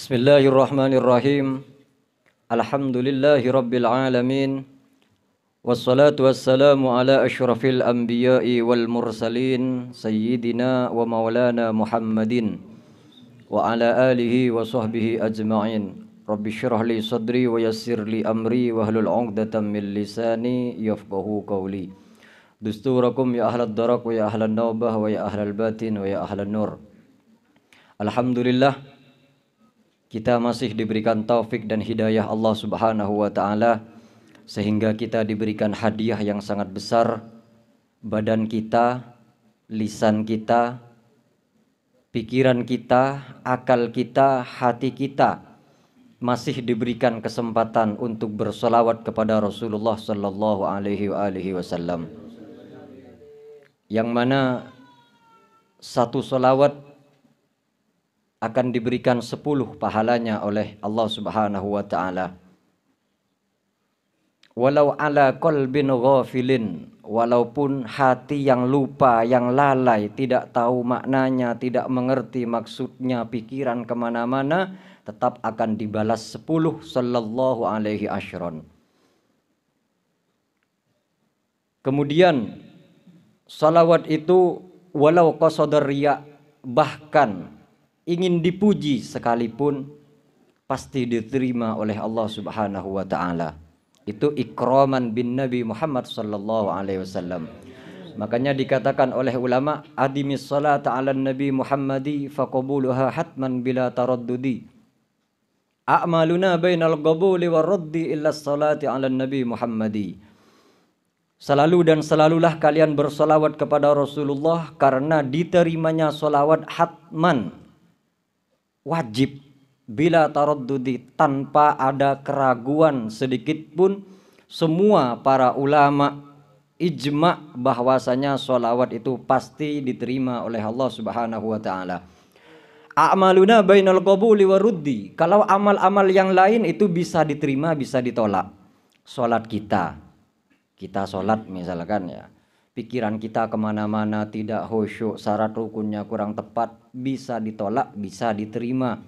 Bismillahirrahmanirrahim. Alhamdulillahi rabbil alamin. Wassalatu wassalamu ala asyrafil anbiya'i wal mursalin sayyidina wa maulana Muhammadin wa ala alihi wa sahbihi ajma'in. Rabbi syrah li sadri wa yassir li amri wa hlul 'uqdatam min lisani yafqahu qawli. Dusturakum ya ahlad darak wa ya ahlan nawbah wa ya ahlal batin wa ya ahlan nur. Alhamdulillah, kita masih diberikan taufik dan hidayah Allah Subhanahu wa ta'ala sehingga kita diberikan hadiah yang sangat besar. Badan kita, lisan kita, pikiran kita, akal kita, hati kita masih diberikan kesempatan untuk bersolawat kepada Rasulullah sallallahu alaihi wasallam, yang mana satu solawat akan diberikan 10 pahalanya oleh Allah Subhanahu wa ta'ala. Walau ala qalbin ghafilin, walaupun hati yang lupa, yang lalai, tidak tahu maknanya, tidak mengerti maksudnya, pikiran kemana-mana, tetap akan dibalas 10 sallallahu alaihi asyron. Kemudian salawat itu walau qasadar riya, bahkan ingin dipuji sekalipun pasti diterima oleh Allah Subhanahu wa ta'ala. Itu ikraman bin Nabi Muhammad sallallahu alaihi wasallam. Makanya dikatakan oleh ulama, adimis salata ala Nabi Muhammadi faqabuluha hatman bila taraddudi. A'maluna bainal qabuli warraddi illa salati ala Nabi Muhammadi. Selalu dan selalulah kalian bersolawat kepada Rasulullah, karena diterimanya solawat hatman, wajib, bila taraddudi, tanpa ada keraguan sedikit pun. Semua para ulama ijma bahwasanya sholawat itu pasti diterima oleh Allah Subhanahu wa ta'ala. A'maluna bainal qabuli waruddi, kalau amal-amal yang lain itu bisa diterima, bisa ditolak. Sholat kita sholat misalkan ya, pikiran kita kemana-mana, tidak khusyuk, syarat rukunnya kurang tepat, bisa ditolak, bisa diterima.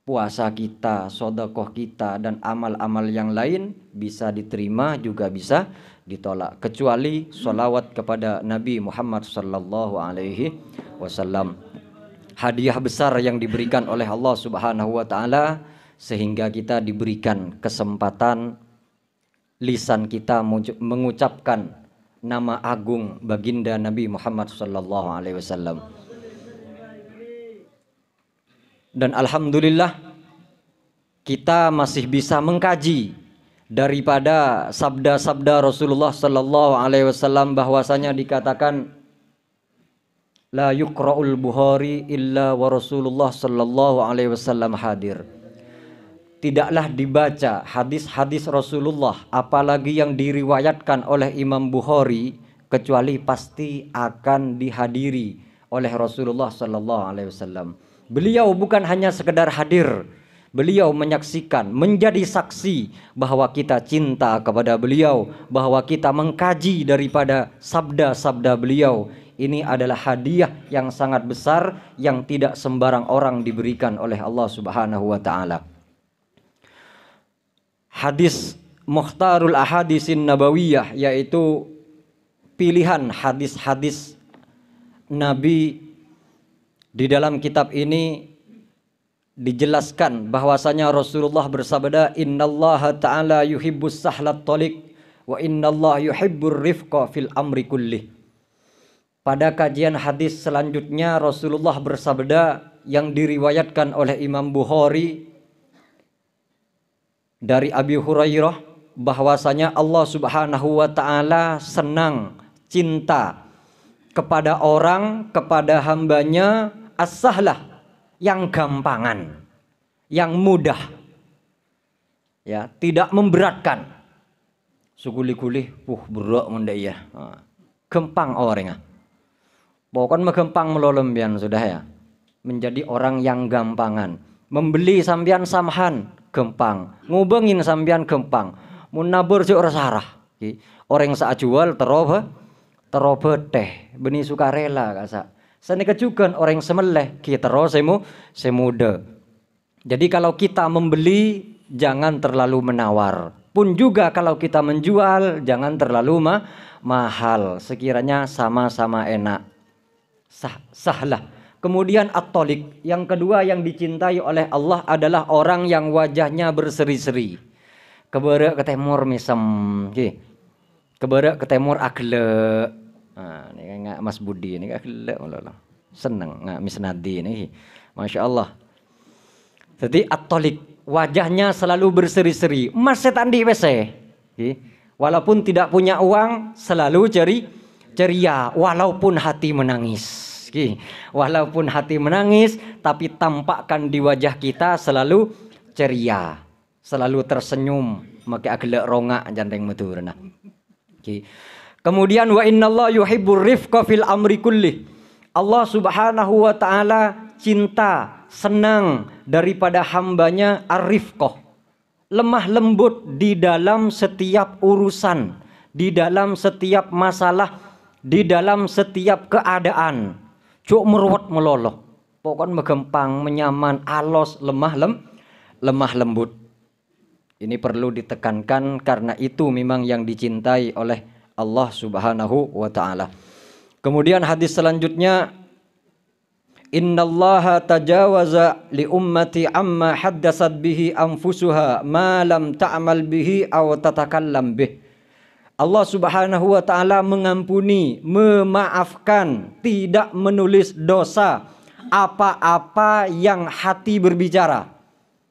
Puasa kita, sedekah kita, dan amal-amal yang lain bisa diterima, juga bisa ditolak. Kecuali sholawat kepada Nabi Muhammad sallallahu alaihi wasallam. Hadiah besar yang diberikan oleh Allah Subhanahu wa ta'ala, sehingga kita diberikan kesempatan lisan kita mengucapkan nama agung baginda Nabi Muhammad sallallahu alaihi wasallam. Dan alhamdulillah kita masih bisa mengkaji daripada sabda-sabda Rasulullah sallallahu alaihi wasallam, bahwasanya dikatakan la yuqra'ul Bukhari illa wa Rasulullah sallallahu alaihi wasallam hadir. Tidaklah dibaca hadis-hadis Rasulullah, apalagi yang diriwayatkan oleh Imam Bukhari, kecuali pasti akan dihadiri oleh Rasulullah sallallahu alaihi wasallam. Beliau bukan hanya sekedar hadir, beliau menyaksikan, menjadi saksi bahwa kita cinta kepada beliau, bahwa kita mengkaji daripada sabda-sabda beliau. Ini adalah hadiah yang sangat besar yang tidak sembarang orang diberikan oleh Allah Subhanahu wa ta'ala. Hadis Mukhtarul Ahadisin Nabawiyah, yaitu pilihan hadis-hadis Nabi. Di dalam kitab ini dijelaskan bahwasanya Rasulullah bersabda, innallaha ta'ala yuhibbus sahlat taliq wa innallaha yuhibbur rifqa fil amri kullih. Pada kajian hadis selanjutnya Rasulullah bersabda, yang diriwayatkan oleh Imam Bukhari dari Abi Hurairah, bahwasanya Allah Subhanahu wa ta'ala senang, cinta kepada orang, kepada hambanya as-sahlah, yang gampangan, yang mudah, ya, tidak memberatkan. Suguli-guli berat menda ya, gempang orangnya. Pokoknya megempang melolembian sudah ya, menjadi orang yang gampangan. Membeli sambian samhan gempang, ngubengin sambian gempang, munabur si orang sarah. Orang saat jual teroba teh, benih sukarela kasa. Senika juga orang semeleh kita roh semuda. Jadi kalau kita membeli jangan terlalu menawar. Pun juga kalau kita menjual jangan terlalu mahal. Sekiranya sama-sama enak. Sahlah. Kemudian at-toliq. Yang kedua yang dicintai oleh Allah adalah orang yang wajahnya berseri-seri. Keberek ke timur misem. Keberek ke timur agle. Nah, ini nggak Mas Budi ini agle. Seneng nggak Miss Nadi ini. Masya Allah. Jadi at-toliq. Wajahnya selalu berseri-seri. Mas setan di WC. Walaupun tidak punya uang selalu ceria. Walaupun hati menangis. Walaupun hati menangis, tapi tampakkan di wajah kita selalu ceria, selalu tersenyum, maka agelak rongak janteng meturna. Kemudian wa innallaha yuhibbur rifqa fil amri kullih. Allah Subhanahu wa taala cinta, senang daripada hambanya ar-rifqah. Lemah lembut di dalam setiap urusan, di dalam setiap masalah, di dalam setiap keadaan. Cuk meruwet meloloh. Pokoknya megempang, menyaman, alos, lemah lembut. Ini perlu ditekankan karena itu memang yang dicintai oleh Allah Subhanahu wa taala. Kemudian hadis selanjutnya, innallaha tajawaza li ummati amma haddasat bihi anfusuha ma lam ta'mal bihi aw tatakallam bih. Allah Subhanahu wa taala mengampuni, memaafkan, tidak menulis dosa apa-apa yang hati berbicara.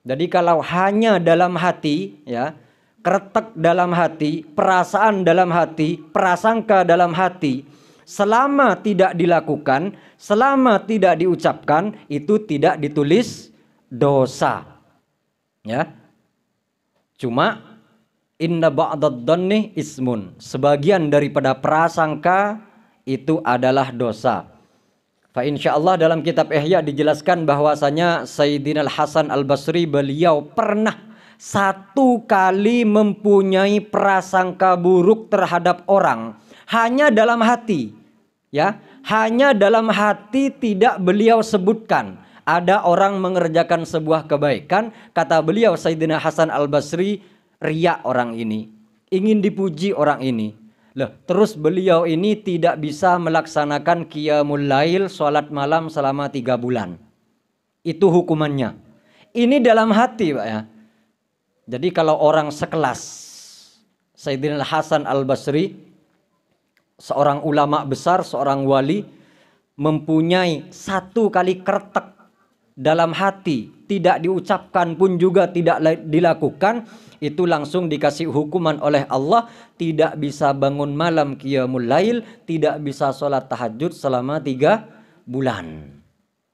Jadi kalau hanya dalam hati, ya, kretek dalam hati, perasaan dalam hati, prasangka dalam hati, selama tidak dilakukan, selama tidak diucapkan, itu tidak ditulis dosa. Ya. Cuma inna ba'dad dhanni ismun. Sebagian daripada prasangka itu adalah dosa. Fa insyaallah dalam kitab Ihya dijelaskan bahwasanya Sayyidina Al-Hasan Al-Basri beliau pernah satu kali mempunyai prasangka buruk terhadap orang hanya dalam hati. Ya, hanya dalam hati tidak beliau sebutkan. Ada orang mengerjakan sebuah kebaikan, kata beliau Sayyidina Hasan Al-Basri, riya orang ini, ingin dipuji orang ini. Loh, terus beliau ini tidak bisa melaksanakan qiyamul lail, sholat malam selama 3 bulan. Itu hukumannya. Ini dalam hati, Pak ya. Jadi kalau orang sekelas Sayyidina Hasan Al-Basri, seorang ulama besar, seorang wali, mempunyai satu kali kretek dalam hati, tidak diucapkan pun juga tidak dilakukan, itu langsung dikasih hukuman oleh Allah, tidak bisa bangun malam qiyamul lail, tidak bisa sholat tahajud selama 3 bulan.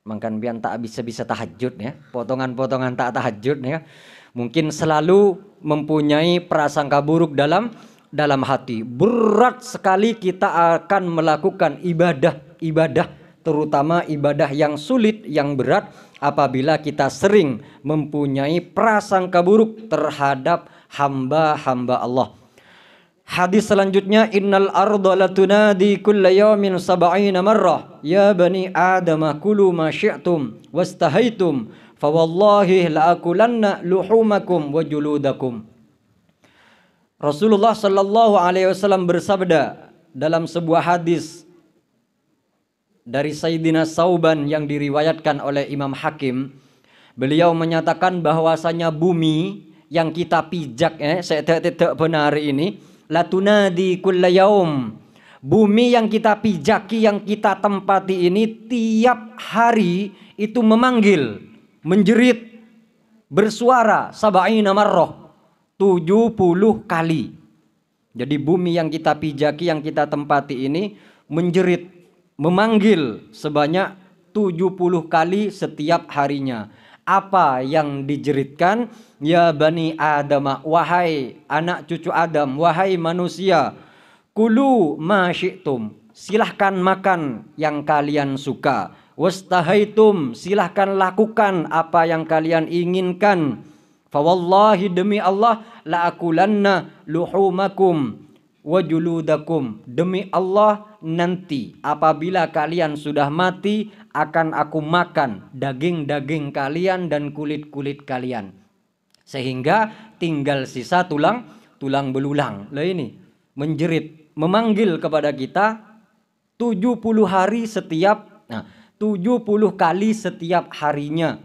Makan pian tak bisa tahajud ya, potongan-potongan tak tahajud ya. Mungkin selalu mempunyai prasangka buruk dalam hati. Berat sekali kita akan melakukan ibadah, terutama ibadah yang sulit, yang berat, apabila kita sering mempunyai prasangka buruk terhadap hamba-hamba Allah. Hadis selanjutnya, innal arda latunadi kulla yawmin 70 marrah ya bani adam kulu ma syi'tum wastahaitum fa wallahi la akulanna luhumakum wa juludakum. Rasulullah sallallahu alaihi wasallam bersabda dalam sebuah hadis dari Sayyidina Sauban yang diriwayatkan oleh Imam Hakim, beliau menyatakan bahwasanya bumi yang kita pijak saya tidak benar ini, latunadi kulla yaum. Bumi yang kita pijaki, yang kita tempati ini tiap hari itu memanggil, menjerit, bersuara 70 marrah, 70 kali. Jadi bumi yang kita pijaki, yang kita tempati ini menjerit, memanggil sebanyak 70 kali setiap harinya. Apa yang dijeritkan? Ya bani Adam, wahai anak cucu Adam, wahai manusia, kulu ma syi'tum, silahkan makan yang kalian suka. Wastahaitum, silahkan lakukan apa yang kalian inginkan. Fa wallahi, demi Allah, la akulanna luhumakum wa juludakum, demi Allah nanti apabila kalian sudah mati akan aku makan daging-daging kalian dan kulit-kulit kalian, sehingga tinggal sisa tulang belulang. Lah ini menjerit, memanggil kepada kita 70 hari setiap, 70 kali setiap harinya.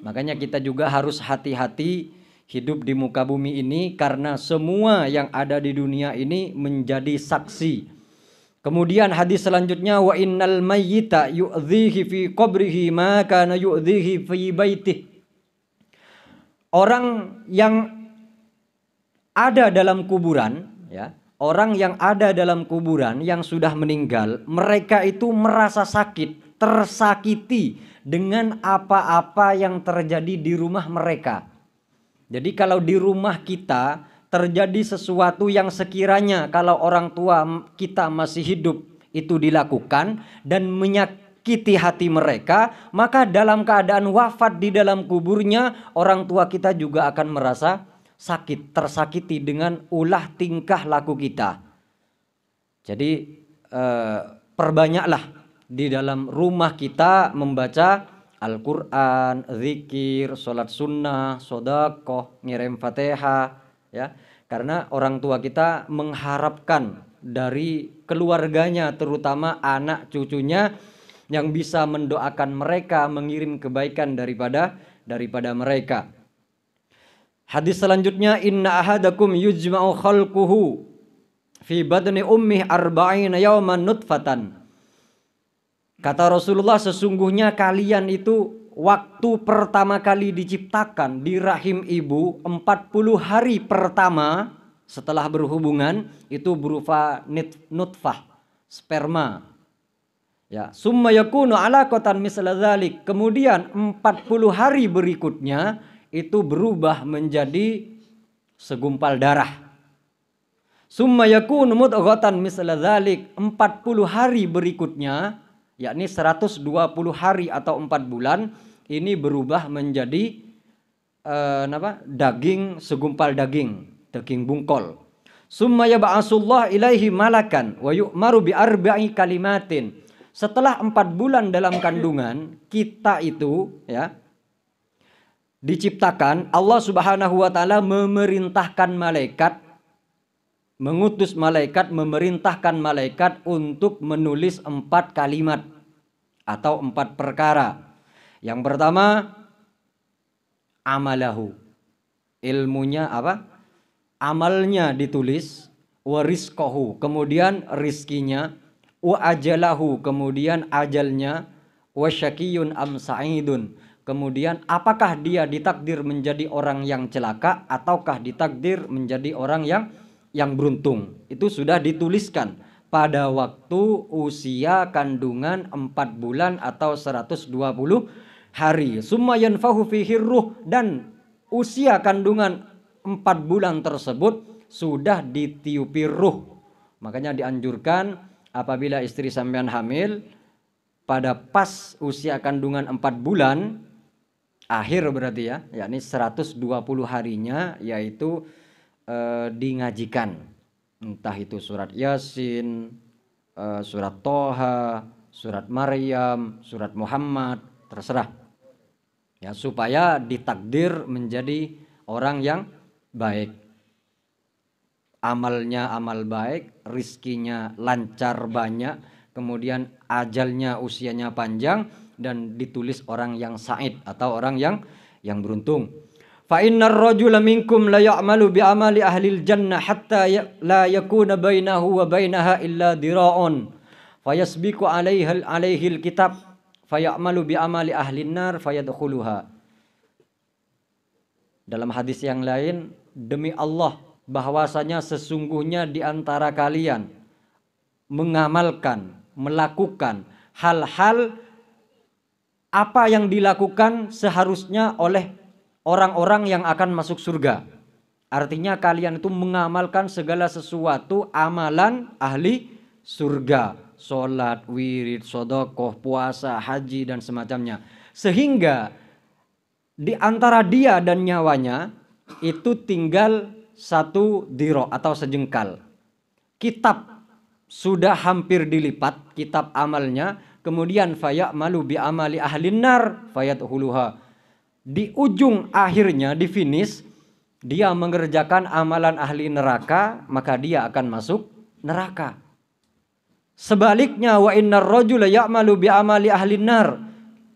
Makanya kita juga harus hati-hati hidup di muka bumi ini, karena semua yang ada di dunia ini menjadi saksi. Kemudian hadis selanjutnya, wa innal mayyita yu'dhihi fi qabrihi ma kana yu'dhihi fi baitih. Orang yang ada dalam kuburan, ya, orang yang ada dalam kuburan yang sudah meninggal, mereka itu merasa sakit, tersakiti dengan apa-apa yang terjadi di rumah mereka. Jadi kalau di rumah kita terjadi sesuatu yang sekiranya kalau orang tua kita masih hidup itu dilakukan dan menyakiti hati mereka, maka dalam keadaan wafat di dalam kuburnya orang tua kita juga akan merasa sakit, tersakiti dengan ulah tingkah laku kita. Jadi perbanyaklah di dalam rumah kita membaca Al-Quran, zikir, sholat sunnah, sodakoh, ngirim fatihah, ya. Karena orang tua kita mengharapkan dari keluarganya, terutama anak cucunya, yang bisa mendoakan mereka, mengirim kebaikan daripada mereka. Hadis selanjutnya, inna ahadakum yujma'u khalquhu fi badni ummih arba'ina yawman nutfatan. Kata Rasulullah, sesungguhnya kalian itu waktu pertama kali diciptakan di rahim ibu 40 hari pertama setelah berhubungan itu berupa nutfah, sperma. Ya, summa yakunu alaqatan misla dzalik. Kemudian 40 hari berikutnya itu berubah menjadi segumpal darah. Summa yakunu mudghatan misla dzalik. 40 hari berikutnya, yakni 120 hari atau 4 bulan, ini berubah menjadi daging, segumpal daging bungkol. Summa yab'asullah ilaihi malakan wa yu'maru bi arba'i kalimatin. Setelah 4 bulan dalam kandungan kita itu, ya, diciptakan, Allah Subhanahu wa taala memerintahkan malaikat, mengutus malaikat, memerintahkan malaikat untuk menulis 4 kalimat atau 4 perkara. Yang pertama, amalahu, ilmunya apa? Amalnya ditulis. Wa rizqahu, kemudian rizkinya. Wa ajalahu, kemudian ajalnya. Wa syakiyun am sa'idun, kemudian apakah dia ditakdir menjadi orang yang celaka ataukah ditakdir menjadi orang yang beruntung. Itu sudah dituliskan pada waktu usia kandungan 4 bulan atau 120 hari. Summa yanfahu fihi ruh, dan usia kandungan 4 bulan tersebut sudah ditiupi ruh. Makanya dianjurkan apabila istri sampean hamil pada pas usia kandungan 4 bulan akhir berarti ya, yakni 120 harinya, yaitu dingajikan, entah itu surat Yasin, surat Toha, surat Maryam, surat Muhammad, terserah ya, supaya ditakdir menjadi orang yang baik, amalnya amal baik, rizkinya lancar banyak, kemudian ajalnya, usianya panjang, dan ditulis orang yang sa'id atau orang yang beruntung. Fa innar rajula minkum la ya'malu bi amali ahlil jannah hatta la yakuna bainahu wa bainaha illa dira'un fayasbiqu alaihi alkitab fayamalu bi amali ahlin nar fayadkhuluha. Dalam hadis yang lain, demi Allah bahwasanya sesungguhnya di antara kalian mengamalkan, melakukan hal-hal apa yang dilakukan seharusnya oleh orang-orang yang akan masuk surga. Artinya kalian itu mengamalkan segala sesuatu amalan ahli surga. Sholat, wirid, sodokoh, puasa, haji, dan semacamnya. Sehingga di antara dia dan nyawanya itu tinggal 1 diro atau sejengkal. kitab sudah hampir dilipat kitab amalnya, kemudian fayamalu bi amali ahlin nar fayadkhuluha. Di ujung akhirnya, di finish, dia mengerjakan amalan ahli neraka, maka dia akan masuk neraka. Sebaliknya, wa innar rajula ya'malu bi amali ahlin nar.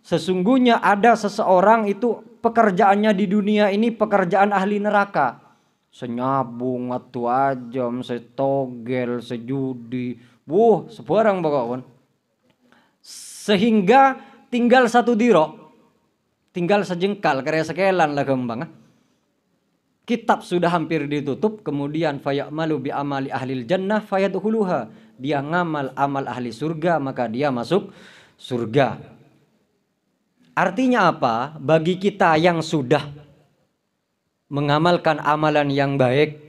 Sesungguhnya ada seseorang itu pekerjaannya di dunia ini pekerjaan ahli neraka. Senyabung, atu ajam, setogel, sejudi, sebarang pokoknya. Sehingga tinggal satu diro, tinggal sejengkal, karya sekelan lah kembang. Kitab sudah hampir ditutup, kemudian fayamalu bi amali ahlil jannah fayadkhuluha. Dia ngamal amal ahli surga, maka dia masuk surga. Artinya apa? Bagi kita yang sudah mengamalkan amalan yang baik,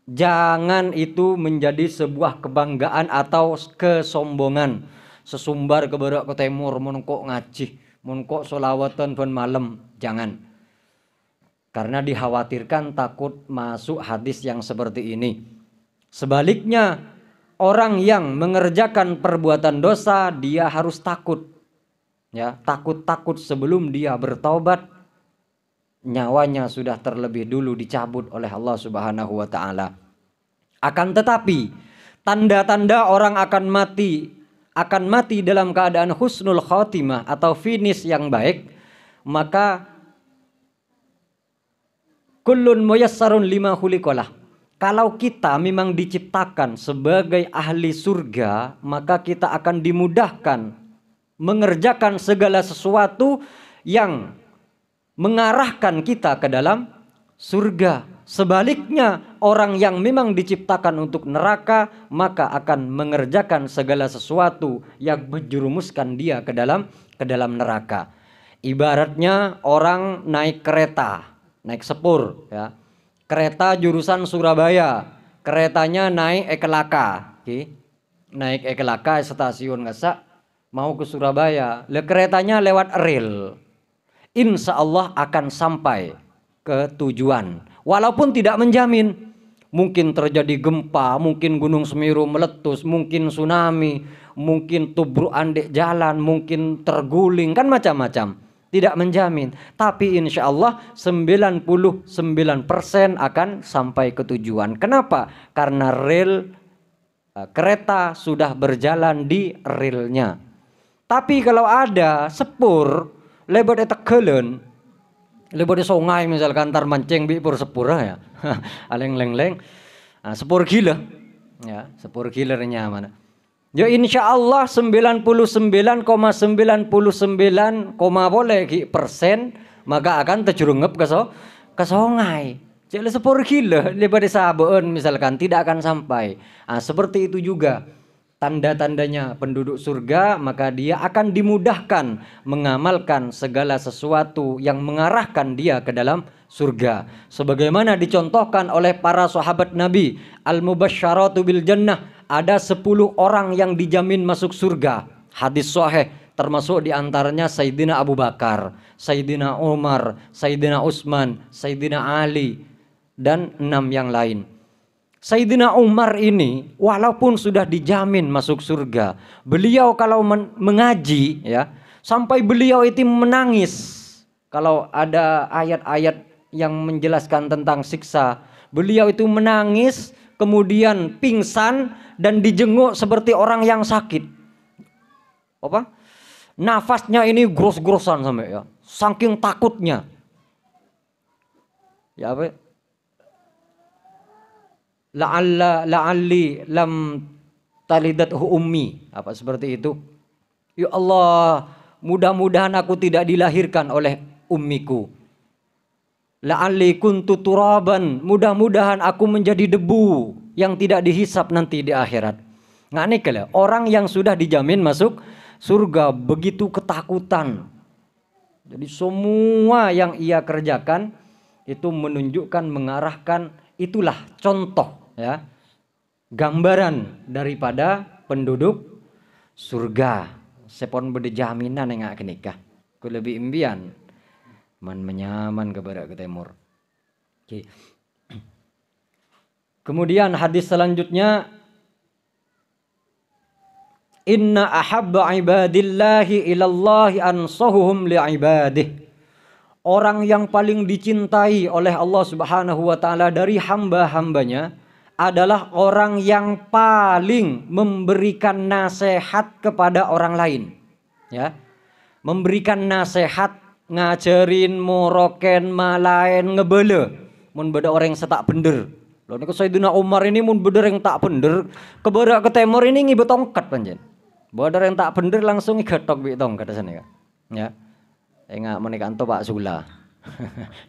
jangan itu menjadi sebuah kebanggaan atau kesombongan. Sesumbar ke barat ke timur, mun kok ngaji, mun kok solawatan pun malam, jangan. Karena dikhawatirkan takut masuk hadis yang seperti ini. Sebaliknya, orang yang mengerjakan perbuatan dosa, dia harus takut. Ya, takut sebelum dia bertaubat, nyawanya sudah terlebih dulu dicabut oleh Allah Subhanahu wa taala. Akan tetapi, tanda-tanda orang akan mati dalam keadaan husnul khotimah atau finish yang baik, maka kullun muyassarun lima khuliqalah. Kalau kita memang diciptakan sebagai ahli surga, maka kita akan dimudahkan mengerjakan segala sesuatu yang mengarahkan kita ke dalam surga. Sebaliknya, orang yang memang diciptakan untuk neraka, maka akan mengerjakan segala sesuatu yang menjerumuskan dia ke dalam neraka. Ibaratnya orang naik kereta, naik sepur, ya. Kereta jurusan Surabaya, keretanya naik Ekelaka, naik Ekelaka stasiun Ngasak, mau ke Surabaya, keretanya lewat rel, insya Allah akan sampai ke tujuan, walaupun tidak menjamin, mungkin terjadi gempa, mungkin Gunung Semeru meletus, mungkin tsunami, mungkin tubruk andek jalan, mungkin terguling, kan macam-macam. Tidak menjamin, tapi insya Allah 99% akan sampai ke tujuan. Kenapa? Karena rel kereta sudah berjalan di relnya. Tapi kalau ada sepur lebar eta kelen, lebar di sungai misalkan tar mancing bi pur sepur ya, aleng leng, sepur gila, ya sepur gilernya mana? Ya insya Allah 99,99 persen maka akan terjerungep ke sungai. Jadi sepur gila lebar sabun misalkan tidak akan sampai. Seperti itu juga tanda-tandanya penduduk surga, maka dia akan dimudahkan mengamalkan segala sesuatu yang mengarahkan dia ke dalam surga. Sebagaimana dicontohkan oleh para sahabat Nabi, al-mubasysyaratu bil jannah, ada 10 orang yang dijamin masuk surga. Hadis sahih, termasuk diantaranya Sayyidina Abu Bakar, Sayyidina Umar, Sayyidina Utsman, Sayyidina Ali, dan 6 yang lain. Sayyidina Umar ini walaupun sudah dijamin masuk surga, beliau kalau mengaji ya, sampai beliau itu menangis. Kalau ada ayat-ayat yang menjelaskan tentang siksa, beliau itu menangis, kemudian pingsan dan dijenguk seperti orang yang sakit. Apa? Nafasnya ini gros-grosan sampai ya, saking takutnya. Ya apa? La'alli lam talidathu ummi, apa seperti itu. Ya Allah, mudah-mudahan aku tidak dilahirkan oleh ummiku. La'alli kuntu turaban, mudah-mudahan aku menjadi debu yang tidak dihisap nanti di akhirat. Ngane kala orang yang sudah dijamin masuk surga begitu ketakutan. Jadi semua yang ia kerjakan itu menunjukkan, mengarahkan, itulah contoh ya, gambaran daripada penduduk surga. Sepon bede jaminan yang ngak nikah, ku lebih imbian man menyaman ke barat ke timur. Okay. Kemudian hadis selanjutnya, inna ahabba ibadillahi ilallahi ansahuhum li'ibadih. Orang yang paling dicintai oleh Allah Subhanahu wa taala dari hamba-hambanya adalah orang yang paling memberikan nasihat kepada orang lain. Ya. Memberikan nasihat, ngajarin, moroken, malain, ngebele. Mun beda orang yang setak bener. Lho niku Sayyidina Umar ini mun bener yang tak bener, keberak ke timur ini ngibet tongkat panjen. Bener yang tak bener langsung ngigetok bi tongkat sana ya. Enggak menikah anto Pak Sula.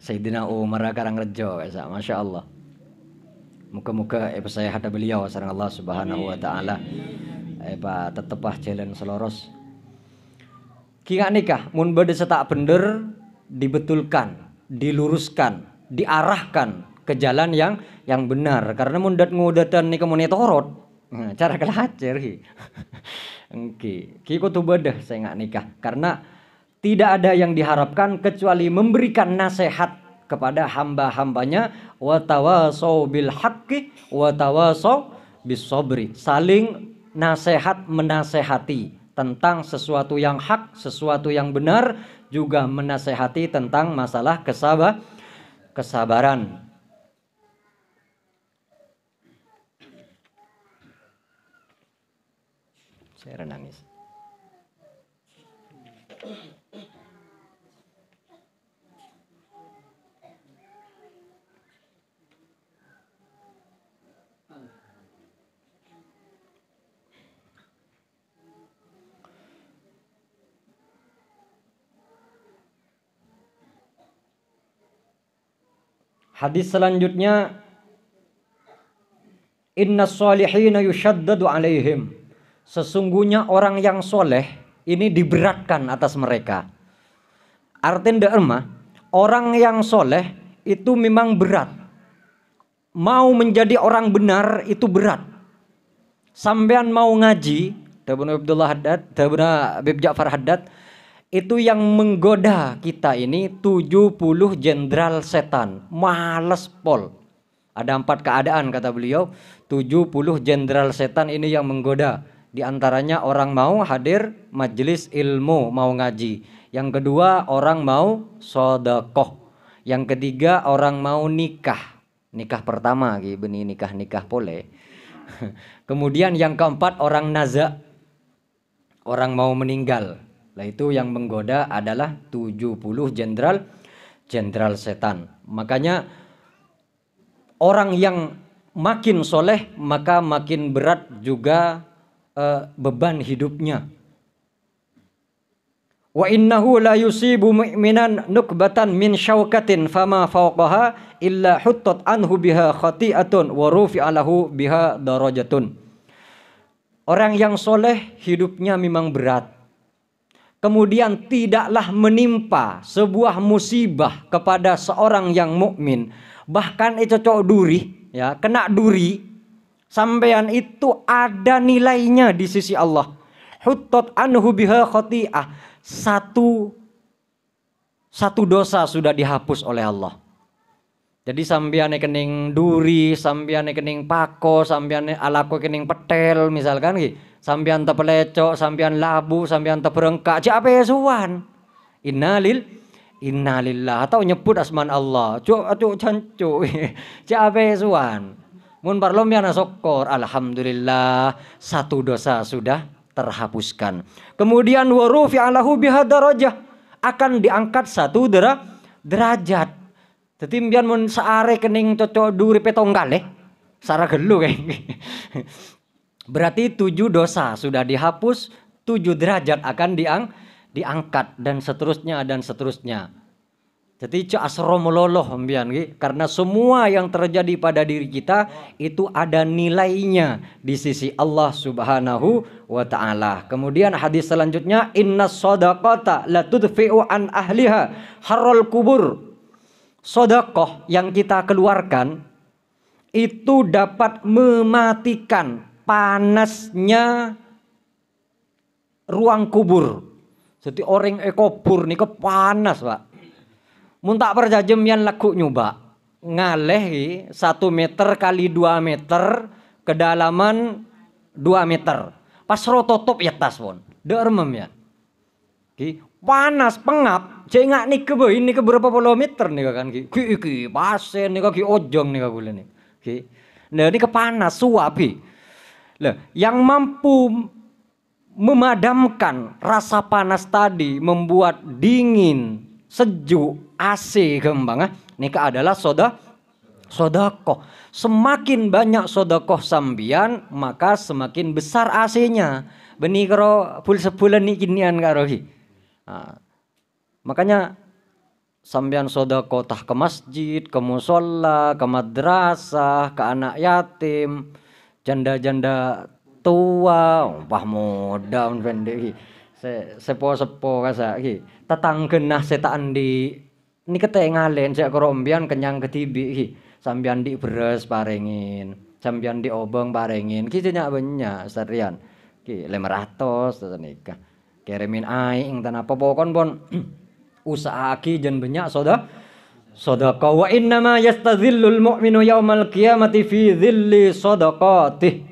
Sayyidina Umar Karangrejo kasa, Masya Allah. Muka-muka saya hada beliau sareng Allah Subhanahu wa taala. Pak tetepah jalan seloros. Ki nikah mun bade setak bener dibetulkan, diluruskan, diarahkan ke jalan yang benar karena mun dat ngudatan nikah mun torot. Cara kelacer ki. Engki. Ki kudu bedah saya enggak nikah karena tidak ada yang diharapkan kecuali memberikan nasihat kepada hamba-hambanya, wa tawasau bil haqqi wa tawasau bis sabri. Saling nasihat menasehati tentang sesuatu yang hak, sesuatu yang benar, juga menasehati tentang masalah kesabaran. Saya nangis. Hadis selanjutnya, inna sholihina yushaddadu alaihim. Sesungguhnya orang yang soleh ini diberatkan atas mereka. Artinya orang yang soleh itu memang berat. Mau menjadi orang benar itu berat. Sampean mau ngaji, Tabuna Abdullah Haddad, Tabuna Habib Ja'far Haddad, itu yang menggoda kita ini 70 jenderal setan. Males pol. Ada 4 keadaan kata beliau. 70 jenderal setan ini yang menggoda. Di antaranya orang mau hadir majelis ilmu, mau ngaji. Yang kedua orang mau sedekah. Yang ketiga orang mau nikah. Nikah pertama benih nikah pole. Kemudian yang keempat orang naza. Orang mau meninggal. Lah itu yang menggoda adalah 70 jenderal setan. Makanya orang yang makin soleh maka makin berat juga beban hidupnya. Wa innahu la yusibu mu'minan nukbatan min syaukatin fama fawqaha illa huttat anhu biha khati'atun wa rufi'a lahu biha darajatun. Orang yang soleh hidupnya memang berat. Kemudian tidaklah menimpa sebuah musibah kepada seorang yang mukmin, bahkan itu cocok duri, ya, kena duri, sampean itu ada nilainya di sisi Allah. Huttat anhu biha khati'ah. Satu dosa sudah dihapus oleh Allah. Jadi sampean kening duri, sampean kening pako, sampean alako kening petel misalkan gitu. Sampean tepelecok, sampean labu, sampean teperengkak, cak apa suwan? Innalillah atau nyebut asman Allah. Cuk cancu. Cak apa suwan? Mun parlomian sokor, alhamdulillah satu dosa sudah terhapuskan. Kemudian warufi alahu biha darajah, akan diangkat satu derajat. Tetimbian mun saare kening cocok duri petonggale, sara gelu kayak. Berarti 7 dosa sudah dihapus, 7 derajat akan diangkat dan seterusnya dan seterusnya. Jadi cak asromololoh mbian karena semua yang terjadi pada diri kita itu ada nilainya di sisi Allah Subhanahu wa taala. Kemudian hadis selanjutnya, innas shadaqata la tudfi'u an ahliha harral kubur. Sedekah yang kita keluarkan itu dapat mematikan panasnya ruang kubur. Jadi orang kubur nih panas, Pak. Mun tak percaya jemian laku nyoba. ngaleh 1 meter kali 2 meter, kedalaman 2 meter. Pas rototop ya tas pon. Dermem ya. Ki panas pengap, cengak nih ke ini ke berapa puluh meter nih kan ki pasen nih ki ojong nih bulan nih. Ki. Nah ini kepanas suap ki. Lah, yang mampu memadamkan rasa panas tadi, membuat dingin, sejuk, AC kembang, nika adalah sodakoh. Semakin banyak sodakoh sambian, maka semakin besar AC-nya. Benih karo sebulan nih kinian karo hi. Nah, makanya sambian sodakoh tah ke masjid, ke musola, ke madrasah, ke anak yatim, janda-janda tua, umpah muda pendek sepo-sepo kasa ki. Tetanggenah setaan di ini kete ngalen sek korombian kenyang ketibi ki. Sambian di beres parengin, sambian di obong parengin. Ki nyak banyak sarian. Ki 500 nikah. Kirimin aing tan apa pokon pon usaha ki jen banyak sedekah wa inna ma yastazillul mu'minu yaumal qiyamati fi dhilli sadaqatih.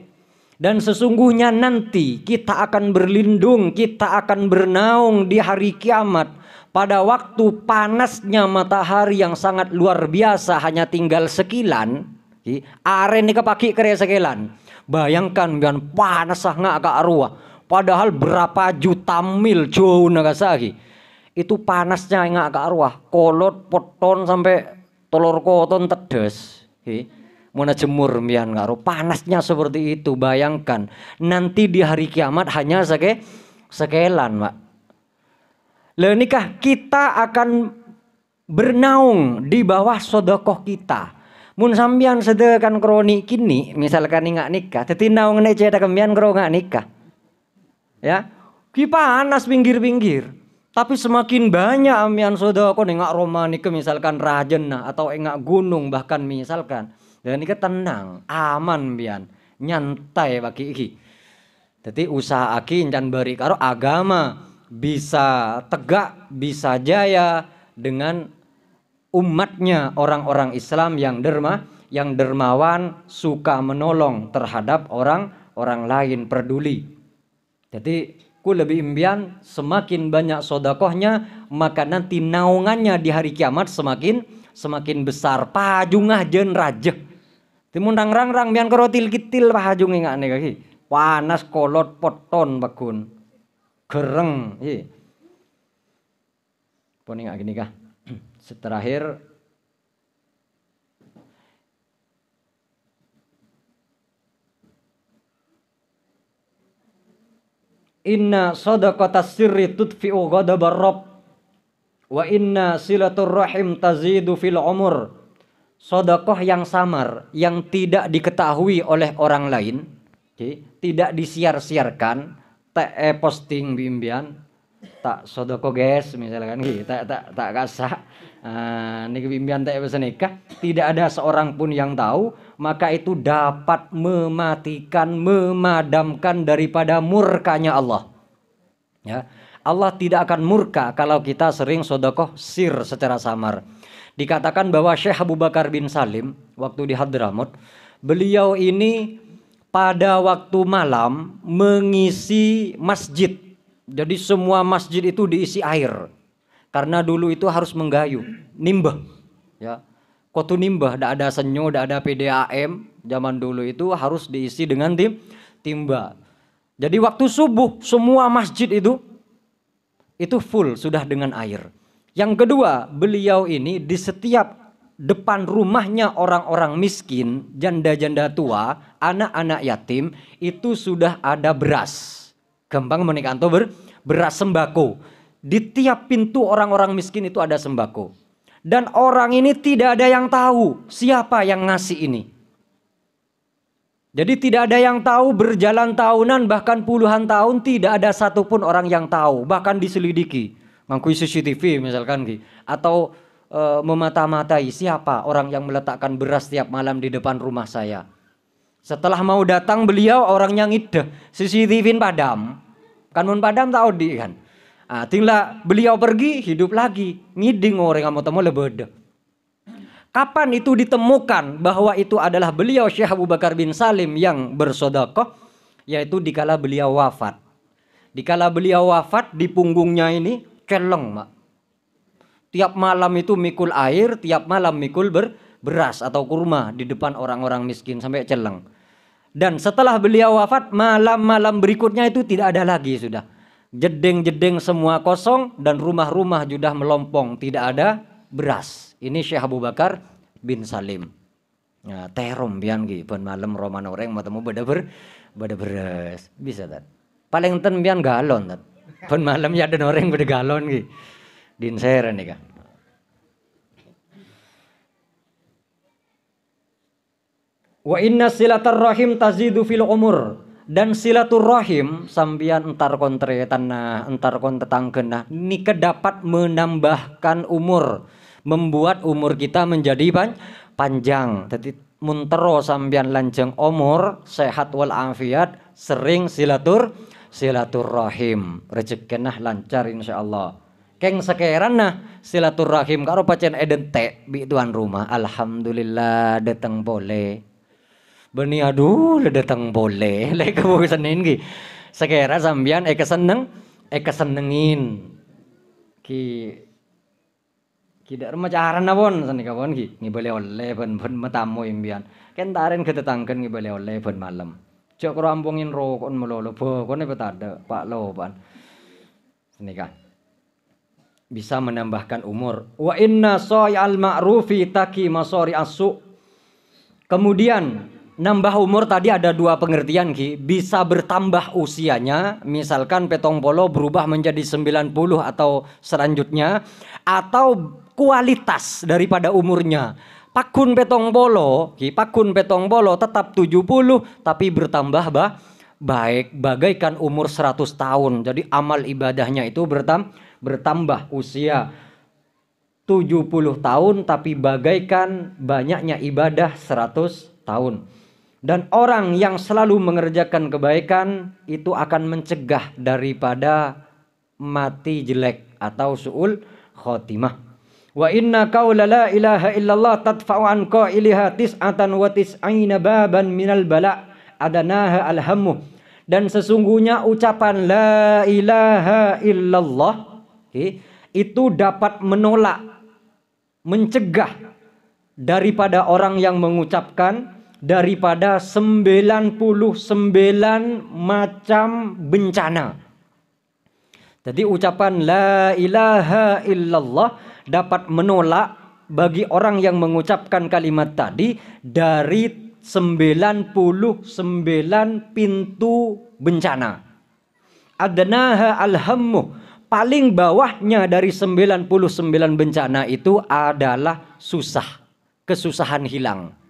Dan sesungguhnya nanti kita akan berlindung, kita akan bernaung di hari kiamat pada waktu panasnya matahari yang sangat luar biasa hanya tinggal sekilan. Aren ini kepaki kere sekilan. Bayangkan biar panas sangat ke arwah. Padahal berapa juta mil jauh nagasaki. Itu panasnya enggak ke arwah. Kolot poton sampai telur koton tedes. Muna jemur mian karo panasnya seperti itu. Bayangkan nanti di hari kiamat hanya sekelan, Pak. Lah nikah kita akan bernaung di bawah sedekah kita. Mun sambian sedekah kronik kini misalkan ingat nikah, teti naung nek ceda kembian kro enggak nikah. Ya, ki panas pinggir-pinggir. Tapi semakin banyak ambian sedekah enggak romanik misalkan rajena atau enggak gunung bahkan misalkan. Dan ini tenang, aman bian, nyantai bagi iki. Jadi usaha aki dan beri karo agama bisa tegak, bisa jaya dengan umatnya orang-orang Islam yang dermawan, suka menolong terhadap orang lain, peduli. Jadi ku lebih impian semakin banyak sodakohnya maka nanti naungannya di hari kiamat semakin besar. Pajungah jen rajeh. Timundang rang bian kerotil kitil pahajung enggak nih kaki. Panas kolot poton bakun. Gereng. Poni enggak gini kah? Terakhir inna sadaqatas sirri tudfi'u ghadabar rabb wa inna silatur rahim tazidu fil umur. Sedekah yang samar yang tidak diketahui oleh orang lain, tidak disiar-siarkan, posting bimbian, tak sedekah guys misalkan tak kasah, nih bimbian tak nikah, tidak ada seorang pun yang tahu, maka itu dapat mematikan, memadamkan daripada murkanya Allah. Ya, Allah tidak akan murka kalau kita sering sedekah sir secara samar. Dikatakan bahwa Syekh Abu Bakar bin Salim waktu di Hadramut, beliau ini pada waktu malam mengisi masjid. Jadi semua masjid itu diisi air. Karena dulu itu harus menggayu, nimbah. Ya. Kotu nimbah, tidak ada senyo, tidak ada PDAM. Zaman dulu itu harus diisi dengan timba. Jadi waktu subuh semua masjid itu full sudah dengan air. Yang kedua, beliau ini di setiap depan rumahnya orang-orang miskin, janda-janda tua, anak-anak yatim, itu sudah ada beras. Gampang menikanto beras sembako. Di tiap pintu orang-orang miskin itu ada sembako. Dan orang ini tidak ada yang tahu siapa yang ngasih ini. Jadi tidak ada yang tahu, berjalan tahunan bahkan puluhan tahun tidak ada satupun orang yang tahu, bahkan diselidiki. Ngakui CCTV misalkan atau memata-matai siapa orang yang meletakkan beras tiap malam di depan rumah saya. Setelah mau datang beliau orangnya ngideh, CCTV padam. Kan mun padam tahu di kan. Tinggal beliau pergi hidup lagi, ngiding orang kamu temu lebeda. Kapan itu ditemukan bahwa itu adalah beliau Syekh Abu Bakar bin Salim yang bersedekah? Yaitu dikala beliau wafat. Dikala beliau wafat, di punggungnya ini celeng, Mak. Tiap malam itu mikul air, tiap malam mikul beras atau kurma di depan orang-orang miskin sampai celeng. Dan setelah beliau wafat, malam-malam berikutnya itu tidak ada lagi sudah. Jedeng-jedeng semua kosong dan rumah-rumah sudah melompong, tidak ada beras. Ini Syekh Abu Bakar bin Salim. Ya, terom pian ki pun malam roman orang mau temu beda beras. Bisa tak? Paling ten pian galon tak. Pun malam ya ada orang beda galon ki. Din share nih kan. Wa inna silaturrahim tazidu fil umur. Dan silaturrahim sambian entar kontre tanah, entar kontetangkeun ini dapat menambahkan umur, membuat umur kita menjadi panjang. Jadi muntero sambian lanjeng umur, sehat wal afiat, sering silaturrahim, rezekenah lancar insyaallah. Keng sekeran nah silaturrahim karo pacen edente bi tuan rumah, alhamdulillah datang boleh. Beni aduh datang boleh lek kamu kesenin ki sekera sambian kesenengin ki tidak remacaran napon sani kawan ki ngi boleh oleh ben matamu imbian kentaren ketetangken ngi boleh oleh ben malam cok rampungin rokon melolo pokone betada pak loban sini kan bisa menambahkan umur. Wa inna so'al ma'rufi taki masori asu. Kemudian nambah umur tadi ada dua pengertian Ki. Bisa bertambah usianya, misalkan petong polo berubah menjadi 90 atau selanjutnya, atau kualitas daripada umurnya. Pakun petong polo tetap 70 tapi bertambah baik bagaikan umur 100 tahun. Jadi amal ibadahnya itu bertambah usia 70 tahun tapi bagaikan banyaknya ibadah 100 tahun. Dan orang yang selalu mengerjakan kebaikan itu akan mencegah daripada mati jelek atau su'ul khotimah. Wa inna qaula la ilaha illallah tadfa'u an qailiha tis'atan wa tis'ina baban minal bala' adanaha alhammu. Dan sesungguhnya ucapan la ilaha illallah itu dapat menolak, mencegah daripada orang yang mengucapkan daripada 99 macam bencana. Jadi ucapan la ilaha illallah dapat menolak bagi orang yang mengucapkan kalimat tadi dari 99 pintu bencana. Adnaha alhammu. Paling bawahnya dari 99 bencana itu adalah susah. Kesusahan hilang.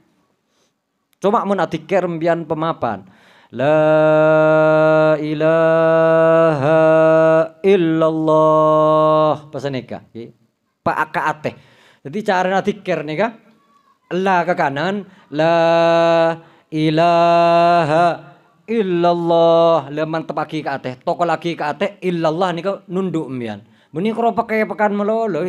Coba mun atikir mbian pemapan. La ilaha illallah. Pesan nika. Pak akaate. Jadi cara atikir nika. La ke kanan. La ilaha illallah. Leman tepaki ke ateh. Toko lagi ke ateh. Illallah nika nunduk mbian. Beni karo pakai pekan melolo.